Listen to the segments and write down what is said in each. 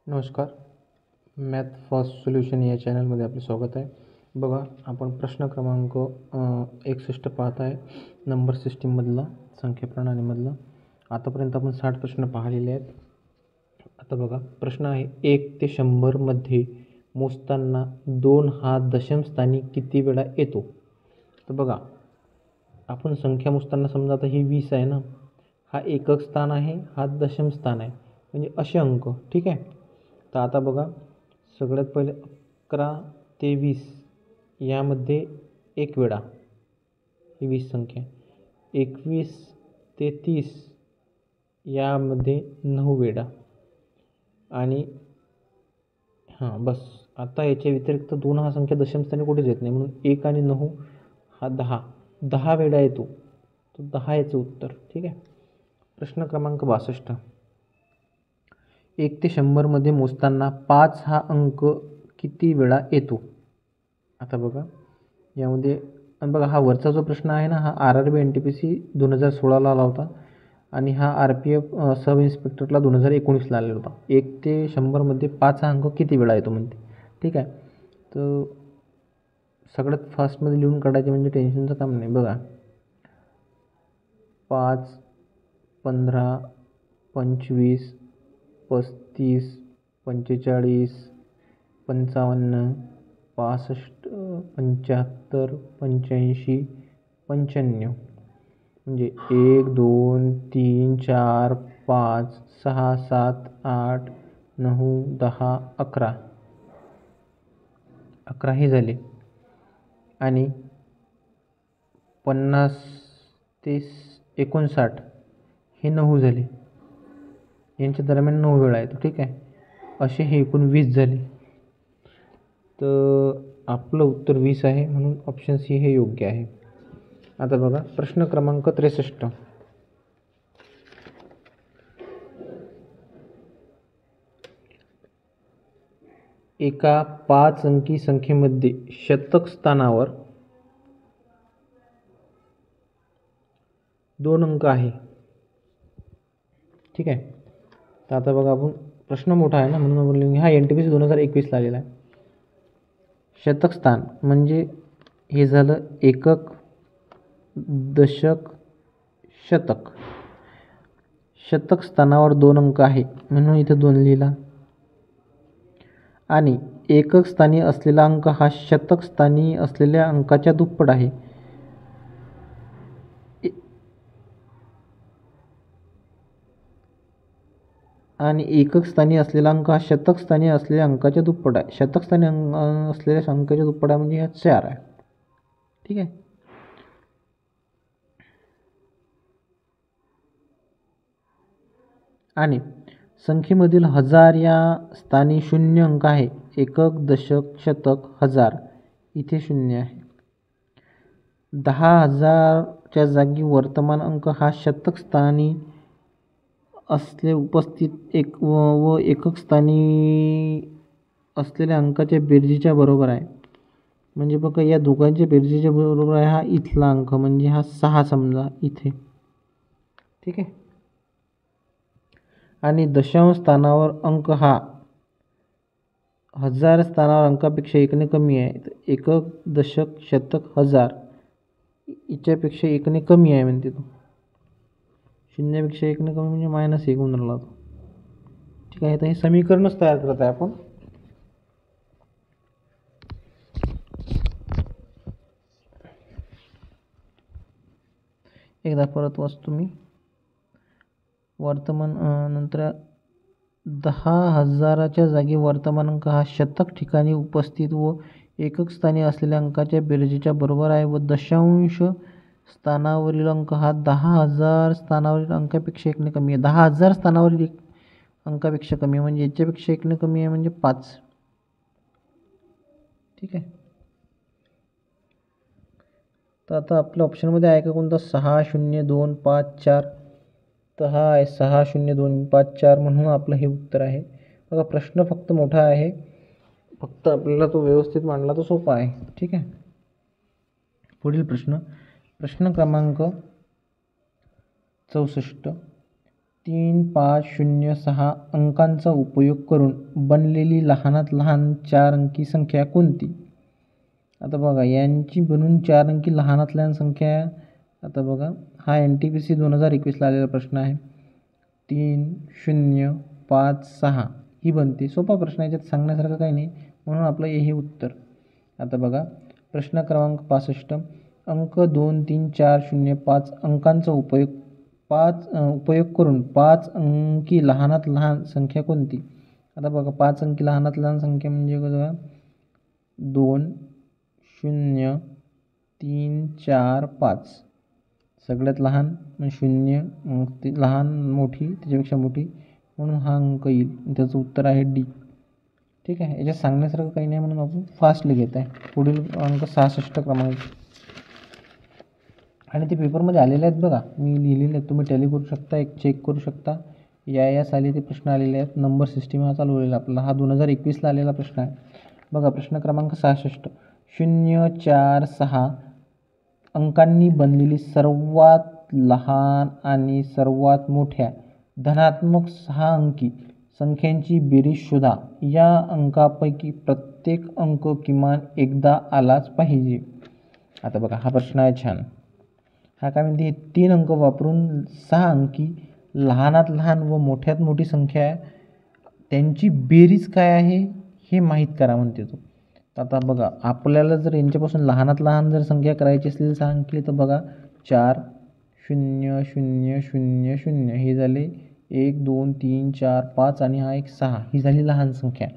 नमस्कार. Math first solution या चॅनलमध्ये आपले स्वागत आहे. बघा, आपण प्रश्न क्रमांक 61 पाहत आहे. नंबर सिस्टीममधला, संख्या प्रणालीमधला. आतापर्यंत आपण 60 प्रश्न पाहिलेले आहेत. आता बघा, प्रश्न आहे 1 ते 100 मध्ये मोजताना 2 हा दशमस्थानी किती वेळा येतो. तर बघा, आपण संख्या मोजताना समजा आता ही 20 आहे ना, हा एकक स्थान आहे, हा दशम स्थान आहे, म्हणजे असे अंक. ठीक आहे. तर आता बघा, सगळ्यात पहिले 11 ते 20 यामध्ये एक वेळा ही 20 संख्या. 21 ते 30 यामध्ये 9 वेळा. आणि बस. आता याच्या व्यतिरिक्त 2 हा संख्या दशमस्थानी कुठेच येत नाही, म्हणून 1 आणि 9 हा 10 वेळा येतो. तो 10 याचं उत्तर. ठीक आहे. प्रश्न क्रमांक 62. 1 ते 100 मध्ये मोजताना 5 हा अंक किती वेळा येतो. आता बघा, यामध्ये बघा, हा वरचा जो प्रश्न आहे ना, हा RRB NTPC 2016ला आला होता आणि हा RPF सब इन्स्पेक्टरला 2019ला आलेला होता. 1 ते 100 मध्ये 5 हा अंक किती वेळा येतो म्हणते. ठीक आहे. तर सगळ्यात फास्टमध्ये लिहून काढायचे, म्हणजे टेन्शनचं काम नाही. बघा, 5, 15, 25, 35, 45, 55, 65, 75, 85, 95. म्हणजे 1, 2, 3, 4, 5, 6, 7, 8, 9, 10, 11 हे झाले. आणि 50 ते 59 हे 9 झाले. यांच्या दरम्यान 9 वेळा येतो. ठीक आहे. असे हे एकूण 20 झाले. तर आपलं उत्तर 20 आहे, म्हणून ऑप्शन सी हे योग्य आहे. आता बघा, प्रश्न क्रमांक 63. एका 5 अंकी संख्येमध्ये शतक स्थानावर 2 अंक आहे. ठीक आहे. तर आता बघा, आपण प्रश्न मोठा आहे ना, म्हणून आपण लिहून, हा NTPC 2021ला आलेला आहे. शतक स्थान म्हणजे हे झालं एकक, दशक, शतक. शतक स्थानावर 2 अंक आहे, म्हणून इथे 2 लिहिला. आणि एकक स्थानी असलेला अंक हा शतक स्थानी असलेल्या अंकाच्या दुप्पट आहे. आणि एकक स्थानी असलेला अंक हा शतक स्थानी असलेल्या अंकाच्या दुप्पट आहे. शतक स्थानी असलेल्या अंकाच्या दुप्पट आहे, म्हणजे हा 4 आहे. ठीक आहे. आणि संख्येमधील 1000 या स्थानी 0 अंक आहे. एकक, दशक, शतक, हजार इथे 0 आहे. 10,000च्या जागी वर्तमान अंक हा शतक स्थानी असले उपस्थित व एकक स्थानी असलेल्या अंकाच्या बेरजेच्या बरोबर आहे. म्हणजे बघा, या दोघांच्या बेरजेच्या बरोबर आहे हा इथला अंक, म्हणजे हा 6 समजा इथे. ठीक आहे. आणि दशांश स्थानावर अंक हा 1000 स्थानावर अंकापेक्षा 1ने कमी आहे. तर एकक, दशक, शतक, हजार याच्यापेक्षा 1ने कमी आहे म्हणते तो. 0पेक्षा 1ने कमी म्हणजे -1 होऊन राहिला तो. ठीक आहे. तर हे समीकरणच तयार करत आहे आपण. एकदा परत वाचतो मी. वर्तमान नंतर 10,000च्या जागी वर्तमान अंक हा शतक ठिकाणी उपस्थित व एकक स्थानी असलेल्या अंकाच्या बेरजेच्या बरोबर आहे. व दशांश स्थानावरील अंक हा 10,000 स्थानावरील अंकापेक्षा 1ने कमी आहे. 10,000 स्थानावरील अंकापेक्षा कमी आहे, म्हणजे याच्यापेक्षा 1ने कमी आहे, म्हणजे 5. ठीक आहे. तर आता आपल्या ऑप्शनमध्ये आहे का कोणता? 6, 0, 2, 5, 4. तर हा आहे 6, 0, 2, 5, 4, म्हणून आपलं हे उत्तर आहे. बघा, प्रश्न फक्त मोठा आहे, फक्त आपल्याला तो व्यवस्थित मांडला तर सोपा आहे. ठीक आहे. पुढील प्रश्न क्रमांक 64. 3506 अंकांचा उपयोग करून बनलेली लहानात लहान 4 अंकी संख्या कोणती? आता बघा यांची बनून 4 अंकी लहानात लहान संख्या. आता बघा हा NTPC 2021ला आलेला प्रश्न आहे. 3056 ही बनते. सोपा प्रश्न आहे, याच्यात सांगण्यासारखं काही नाही, म्हणून आपलं हे उत्तर. आता बघा प्रश्न क्रमांक 65 अंक 2 3 4 0 5 अंकांचा उपयोग करून 5 अंकी लहानात लहान संख्या कोणती? आता बघा 5 अंकी लहानात लहान संख्या म्हणजे बघा 2 0 3 4 5 सगळ्यात लहान 0, मग ती लहान मोठी त्याच्यापेक्षा मोठी, म्हणून हा अंक येईल. त्याचं उत्तर आहे डी. ठीक आहे, याच्यात सांगण्यासारखं काही नाही म्हणून आपण फास्टली घेत आहे. पुढील अंक 66 क्रमांक, आणि ते पेपरमध्ये आलेले आहेत बघा, मी लिहिलेले आहेत, तुम्ही टॅली करू शकता, एक चेक करू शकता. या साली ते प्रश्न आलेले आहेत. नंबर सिस्टीम हा चालू होईल आपला. हा 2021ला आलेला प्रश्न आहे बघा. प्रश्न क्रमांक 66 046 अंकांनी बनलेली सर्वात लहान आणि सर्वात मोठ्या धनात्मक 6 अंकी संख्यांची बेरीज शोधा. या अंकापैकी प्रत्येक अंक किमान एकदा आलाच पाहिजे. आता बघा हा प्रश्न आहे छान. हा काय म्हणते, 3 अंक वापरून 6 अंकी लहानात लहान व मोठ्यात मोठी संख्या त्यांची बेरीज काय आहे हे माहीत करा म्हणते तो. आता बघा आपल्याला जर यांच्यापासून लहानात लहान जर संख्या करायची असली तर 6 अंकी, तर बघा 4 0 0 0 0 हे झाले 1 2 3 4 5 आणि हा एक 6 ही झाली लहान संख्या.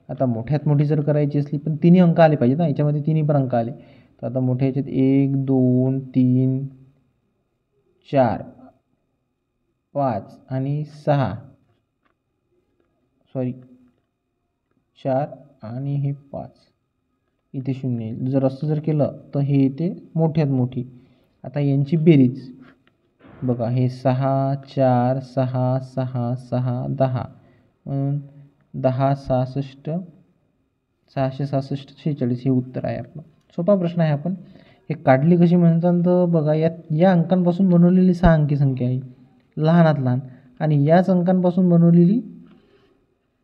आता मोठ्यात मोठी जर करायची असली पण तिन्ही अंक आले पाहिजेत ना, याच्यामध्ये तिन्ही पण अंक आले. तर आता मोठ्या ह्याच्यात 1 2 3 4 5 आणि 6 4 आणि हे 5 इथे 0 येईल. जर असं जर केलं तर हे इथे मोठ्यात मोठी. आता यांची बेरीज बघा, हे 6 4 6 6 6 10 म्हणून 10 66 666 46 हे उत्तर आहे आपलं. सोपा प्रश्न आहे. आपण हे काढली कशी म्हणतात तर बघा, या अंकांपासून बनवलेली 6 अंकी संख्या आहे लहानात लहान, आणि याच अंकांपासून बनवलेली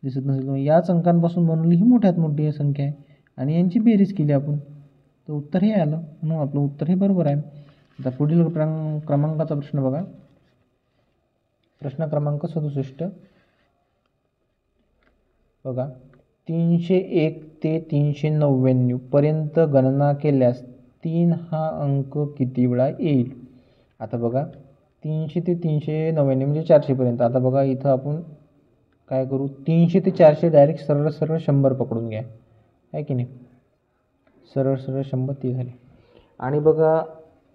दिसत नसेल तर याच अंकांपासून बनवलेली ही मोठ्यात मोठी संख्या आहे, आणि यांची बेरीज केली आपण तर उत्तर हे आलं, म्हणून आपलं उत्तर हे बरोबर आहे. आता पुढील क्रमांकाचा प्रश्न बघा. प्रश्न क्रमांक 67 बघा. 301 ते 399 पर्यंत गणना केल्यास 3 हा अंक किती वेळा येईल? आता बघा 300 ते 399 म्हणजे 400 पर्यंत. आता बघा इथं आपण काय करू, 300 ते 400 डायरेक्ट सरळ 100 पकडून घ्या, आहे की नाही. सरळ 100 ते झाले. आणि बघा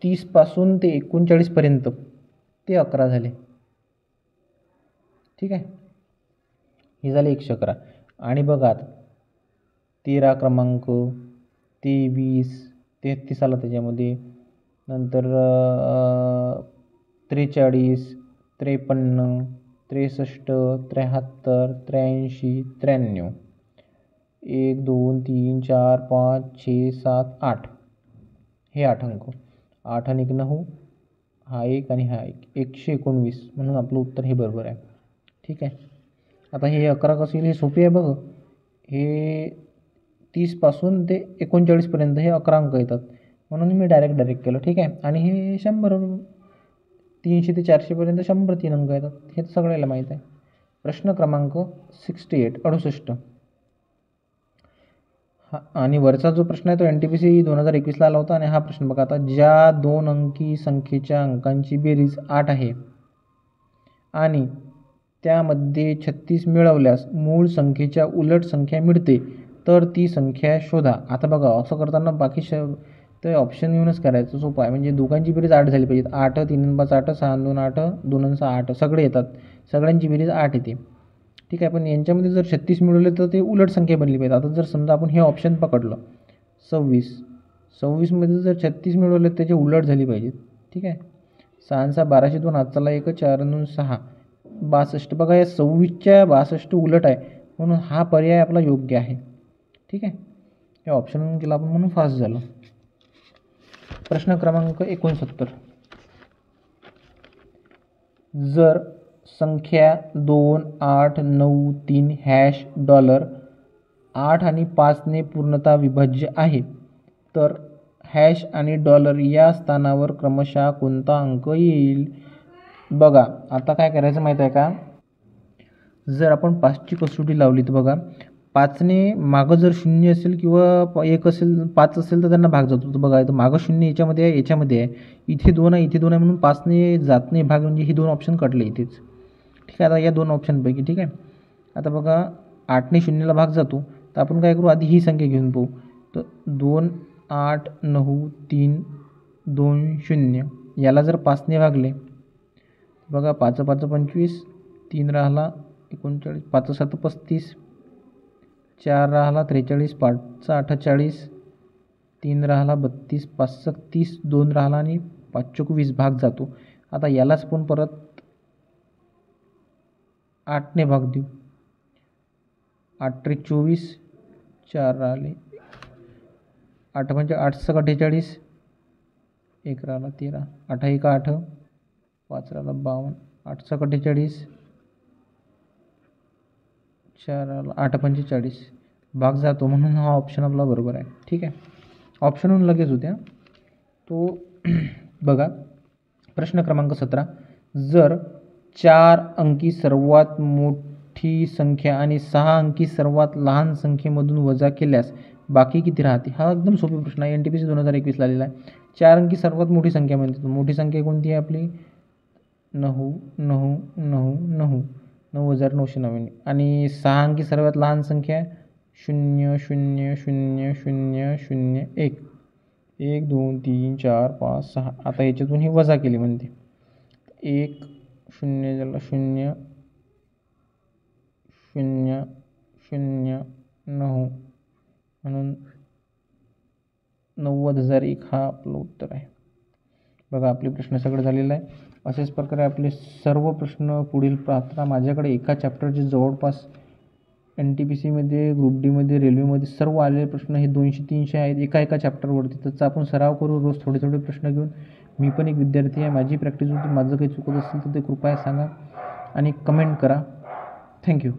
30 पासून ते 39 पर्यंत ते 11 झाले. ठीक आहे, हे झाले 111. आणि बघा 13 क्रमांक 23 33 आला त्याच्यामध्ये, नंतर 43 53 63 73 83 93 1 2 3 4 5 6 7 8 हे 8 अंक. 8 आणि 1 9, हा 1 आणि हा 1 119, म्हणून आपलं उत्तर हे बरोबर आहे. ठीक आहे. आता हे 11 कसं येईल, हे सोपे आहे बघ. हे 30 पासून ते 39 पर्यंत हे 11 अंक येतात, म्हणून मी डायरेक्ट केलं. ठीक आहे. आणि हे 100 300 ते 400 पर्यंत 100 3 अंक येतात, हे तर सगळ्याला माहीत आहे. प्रश्न क्रमांक 68 हा, आणि वरचा जो प्रश्न आहे तो NTPC 2021ला आला होता. आणि हा प्रश्न बघा आता, ज्या 2 अंकी संख्येच्या अंकांची बेरीज 8 आहे आणि त्यामध्ये 36 मिळवल्यास मूळ संख्येच्या उलट संख्या मिळते, तर ती संख्या शोधा. आता बघा असं करताना बाकी तर ऑप्शन येऊनच करायचं, सोपं आहे. म्हणजे दोघांची बेरीज 8 झाली पाहिजे. 8 3 5 8 6 2 8 2 6 8 सगळे येतात, सगळ्यांची बेरीज 8 येते. ठीक आहे. पण यांच्यामध्ये जर 36 मिळवले तर ते उलट संख्या बनली पाहिजे. आता जर समजा आपण हे ऑप्शन पकडलं 26 मध्ये जर 36 मिळवले त्याची उलट झाली पाहिजे. ठीक आहे. 6 6 12 2 हात चला 1 4 2 6 62. बघा या 26च्या 62 उलट आहे, म्हणून हा पर्याय आपला योग्य आहे. ठीक आहे. हे ऑप्शन केला आपण म्हणून फास्ट झालं. प्रश्न क्रमांक 69 जर संख्या 2893 $, 8 आणि 5ने पूर्णतः विभाज्य आहे, तर हॅश आणि डॉलर या स्थानावर क्रमशः कोणता अंक येईल? बघा आता काय करायचं माहीत आहे का, जर आपण 5ची कसोटी लावली तर बघा 5ने मागं जर 0 असेल किंवा 1 असेल 5 असेल तर त्यांना भाग जातो. तर बघा इथं मागं 0 याच्यामध्ये आहे, याच्यामध्ये आहे, इथे 2 आहे, इथे 2 आहे, म्हणून 5ने जात नाही भाग, म्हणजे ही 2 ऑप्शन कटले इथेच. ठीक आहे, आता या 2 ऑप्शनपैकी. ठीक आहे, आता बघा 8ने 0ला भाग जातो, तर आपण काय करू, आधी ही संख्या घेऊन पाहू. तर 2 8 9 3 2 0 याला जर 5ने भागले, बघा 5 5 25, 3 राहिला 39, 5 7 35, 4 राहिला 43, 5 48, 3 राहिला 32, 5 30, 2 राहिला आणि 5 20 भाग जातो. आता यालाच पण परत 8ने भाग देऊ. 8 3 24, 4 राहिले, 8 म्हणजे 8 48, 1 राहिला 13, 8 1 8, 5 राहिला 52, 8 48, 4 राहिला 8 45 भाग जातो, म्हणून हा ऑप्शन आपला बरोबर आहे. ठीक आहे, ऑप्शनहून लगेच होत्या तो. बघा प्रश्न क्रमांक 17, जर 4 अंकी सर्वात मोठी संख्या आणि 6 अंकी सर्वात लहान संख्येमधून वजा केल्यास बाकी किती राहते? हा एकदम सोपा प्रश्न आहे, NTPC 2021 आलेला आहे. 4 अंकी सर्वात मोठी संख्या म्हणते, मोठी संख्या कोणती आहे आपली? 9 9 9 9 9999, आणि 6 अंकी सर्वात लहान संख्या 0 0 0 0 0 1 1 2 3 4 5 6. आता याच्यातून ही वजा केली म्हणते, 1 0 झाला 0 0 0 9, म्हणून 90,001 हा आपलं उत्तर आहे. बघा आपले प्रश्न सगळे झालेले आहे. अशाच प्रकारे आपले सर्व प्रश्न पुढील पाहता माझ्याकडे एका चॅप्टरचे जवळपास NTPCमध्ये, ग्रुप डीमध्ये, रेल्वेमध्ये सर्व आलेले प्रश्न हे 200-300 आहेत एका चॅप्टरवरती. त्याचा आपण सराव करू रोज थोडे थोडे प्रश्न घेऊन. मी पण एक विद्यार्थी आहे, माझी प्रॅक्टिस होती. माझं काही चुकत असेल तर ते कृपया सांगा आणि कमेंट करा. थँक्यू.